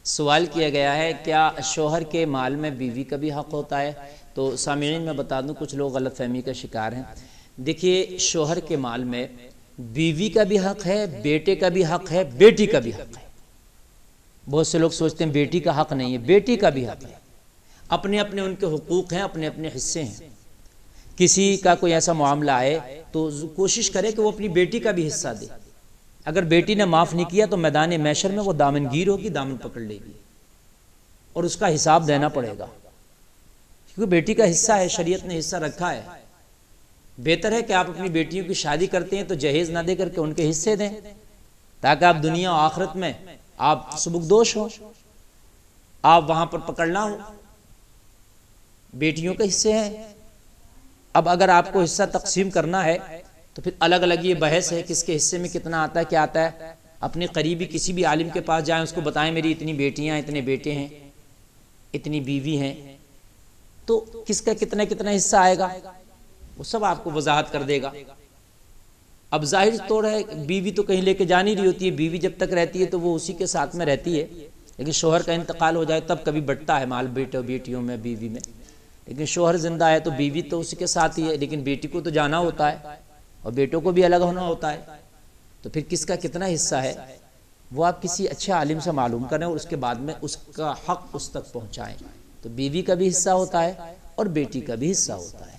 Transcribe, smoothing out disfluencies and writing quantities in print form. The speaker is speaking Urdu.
سوال کیا گیا ہے کیا شوہر کے مال میں بیوی کا بھی حق ہوتا ہے؟ تو سامعین میں بتا دوں کچھ لوگ غلط فہمی کا شکار ہیں۔ دیکھیے، شوہر کے مال میں بیوی کا بھی حق ہے، بیٹے کا بھی حق ہے، بیٹی کا بھی حق ہے۔ بہت سے لوگ سوچتے ہیں بیٹی کا حق نہیں ہے، بیٹی کا بھی حق ہے۔ اپنے اپنے ان کے حقوق ہیں، اپنے اپنے حصے ہیں۔ کسی کا کوئی ایسا معاملہ آئے تو کوشش کرے کہ وہ اپنی بیٹی کا بھی حصہ دے۔ اگر بیٹی نے معاف نہیں کیا تو میدان محشر میں وہ دامن گیر ہوگی، دامن پکڑ لے گی اور اس کا حساب دینا پڑے گا، کیونکہ بیٹی کا حصہ ہے، شریعت نے حصہ رکھا ہے۔ بہتر ہے کہ آپ اپنی بیٹیوں کی شادی کرتے ہیں تو جہیز نہ دے کر کے ان کے حصے دیں، تاکہ آپ دنیا و آخرت میں آپ سبکدوش ہو، آپ وہاں پر پکڑنا ہو۔ بیٹیوں کے حصے ہیں۔ اب اگر آپ کو حصہ تقسیم کرنا ہے تو پھر الگ الگ یہ بحث ہے کس کے حصے میں کتنا آتا ہے، کیا آتا ہے۔ اپنے قریبی کسی بھی عالم کے پاس جائیں، اس کو بتائیں میری اتنی بیٹیاں، اتنے بیٹے ہیں، اتنی بیوی ہیں، تو کس کا کتنا کتنا حصہ آئے گا وہ سب آپ کو وضاحت کر دے گا۔ اب ظاہر طور ہے بیوی تو کہیں لے کے جا نہیں رہی ہوتی ہے، بیوی جب تک رہتی ہے تو وہ اسی کے ساتھ میں رہتی ہے، لیکن شوہر کا انتقال ہو جائے تب کبھی بٹتا ہے مال بیٹیوں میں، بیوی میں۔ لیکن شوہر زندہ ہے تو بیوی تو اسی کے ساتھ ہی ہے، لیکن بیٹی کو تو جانا ہوتا ہے اور بیٹوں کو بھی الگ ہونا ہوتا ہے، تو پھر کس کا کتنا حصہ ہے وہ آپ کسی اچھے عالم سے معلوم کریں اور اس کے بعد میں اس کا حق اس تک پہنچائیں۔ تو بیوی کا بھی حصہ ہوتا ہے اور بیٹی کا بھی حصہ ہوتا ہے۔